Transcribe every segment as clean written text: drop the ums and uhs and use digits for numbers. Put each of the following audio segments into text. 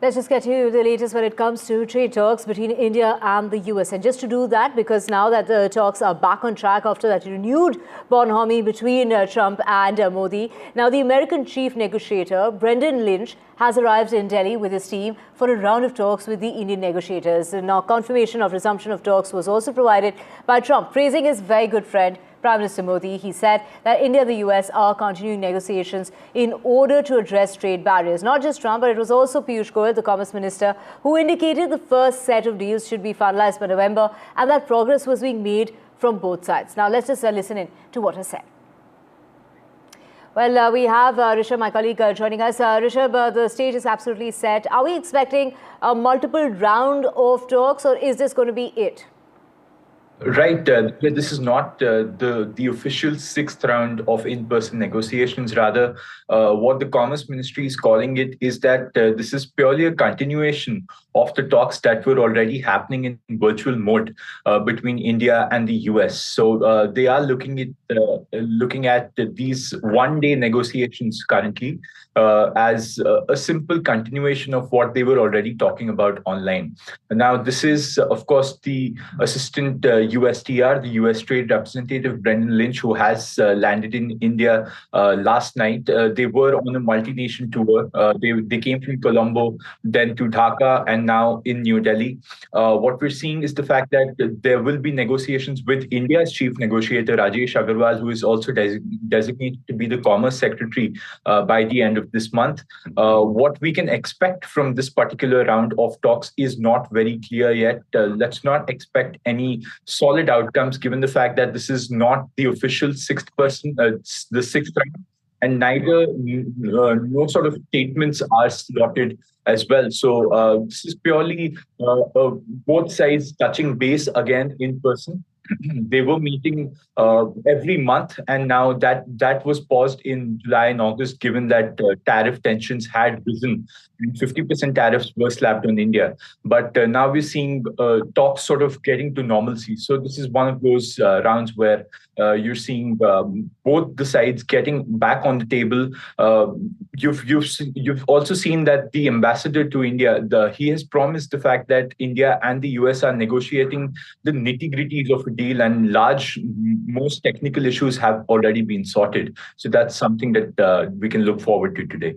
Let's just get you the latest when it comes to trade talks between India and the US. And just to do that, because now that the talks are back on track after that renewed bonhomie between Trump and Modi, now the American chief negotiator, Brendan Lynch, has arrived in Delhi with his team for a round of talks with the Indian negotiators. Now, confirmation of resumption of talks was also provided by Trump, praising his very good friend, Prime Minister Modi. He said that India and the US are continuing negotiations in order to address trade barriers. Not just Trump, but it was also Piyush Goyal, the Commerce Minister, who indicated the first set of deals should be finalized by November and that progress was being made from both sides. Now, let's just listen in to what he said. Well, we have Rishabh, my colleague, joining us. Rishabh, the stage is absolutely set. Are we expecting a multiple round of talks, or is this going to be it? Right. This is not the official sixth round of in-person negotiations. Rather, what the Commerce Ministry is calling it is that this is purely a continuation of the talks that were already happening in virtual mode between India and the US. So they are looking at these one-day negotiations currently as a simple continuation of what they were already talking about online. Now, this is, of course, the assistant USTR, the US Trade Representative Brendan Lynch, who has landed in India last night. They were on a multi-nation tour. They came from Colombo, then to Dhaka, and now in New Delhi. What we're seeing is the fact that there will be negotiations with India's chief negotiator, Rajesh Agarwal, who is also designated to be the Commerce Secretary by the end of this month. What we can expect from this particular round of talks is not very clear yet. Let's not expect any solid outcomes, given the fact that this is not the official the sixth round, and neither no sort of statements are slotted as well. So this is purely both sides touching base again in person. They were meeting every month, and now that was paused in July and August, given that tariff tensions had risen and 50% tariffs were slapped on India. But now we're seeing talks sort of getting to normalcy. So this is one of those rounds where you're seeing both the sides getting back on the table. You've also seen that the ambassador to India, he has promised the fact that India and the US are negotiating the nitty-gritties of a deal, and most technical issues have already been sorted. So that's something that we can look forward to today.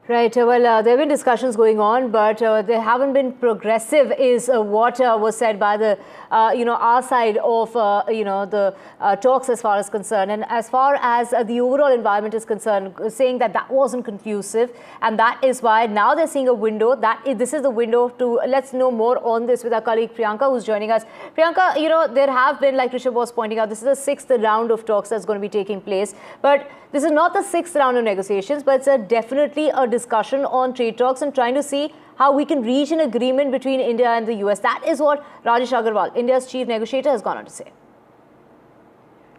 Right. Well, there have been discussions going on, but they haven't been progressive, is what was said by the, our side of, the talks as far as concerned. And as far as the overall environment is concerned, saying that wasn't conducive. And that is why now they're seeing a window. This is the window to, let's know more on this with our colleague Priyanka, who's joining us. Priyanka, there have been, like Rishabh was pointing out, this is the sixth round of talks that's going to be taking place. But this is not the sixth round of negotiations, but it's definitely a discussion on trade talks and trying to see how we can reach an agreement between India and the US. That is what Rajesh Agarwal, India's chief negotiator, has gone on to say.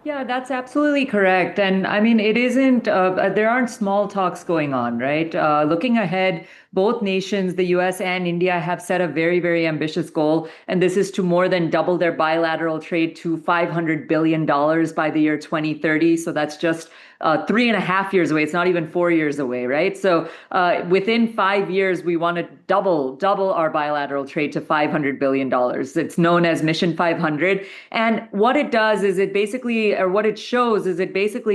Yeah, that's absolutely correct. And I mean, it isn't, there aren't small talks going on, right? Looking ahead, both nations, the US and India, have set a very, very ambitious goal. And this is to more than double their bilateral trade to $500 billion by the year 2030. So that's just 3.5 years away. It's not even 4 years away, right? So within 5 years, we want to double our bilateral trade to $500 billion. It's known as Mission 500. And what it does is it basically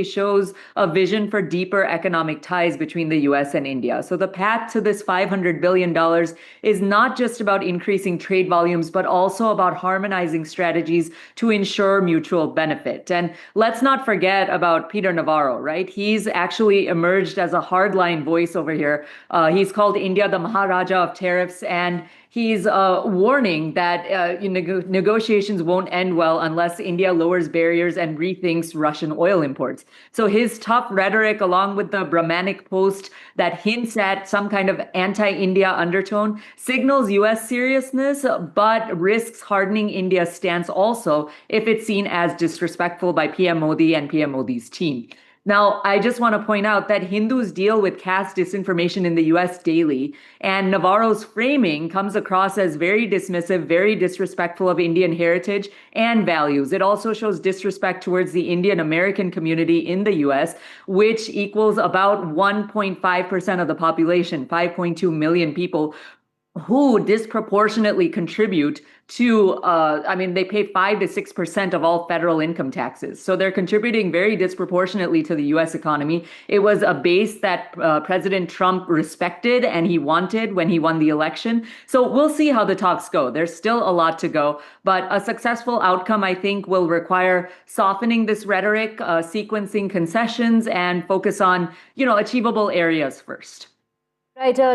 shows a vision for deeper economic ties between the US and India. So the path to this $500 billion is not just about increasing trade volumes, but also about harmonizing strategies to ensure mutual benefit. And let's not forget about Peter Navarro, right? He's actually emerged as a hardline voice over here. He's called India the Maharaja of tariffs, and he's warning that negotiations won't end well unless India lowers barriers and rethinks Russian oil imports. So his tough rhetoric, along with the Brahmanic post that hints at some kind of anti-India undertone, signals US seriousness, but risks hardening India's stance also if it's seen as disrespectful by PM Modi and PM Modi's team. Now, I just want to point out that Hindus deal with caste disinformation in the US daily, and Navarro's framing comes across as very dismissive, very disrespectful of Indian heritage and values. It also shows disrespect towards the Indian American community in the US, which equals about 1.5% of the population, 5.2 million people, who disproportionately contribute to, they pay 5 to 6% of all federal income taxes. So they're contributing very disproportionately to the US economy. It was a base that President Trump respected and he wanted when he won the election. So we'll see how the talks go. There's still a lot to go, but a successful outcome, I think, will require softening this rhetoric, sequencing concessions, and focus on, achievable areas first. Right.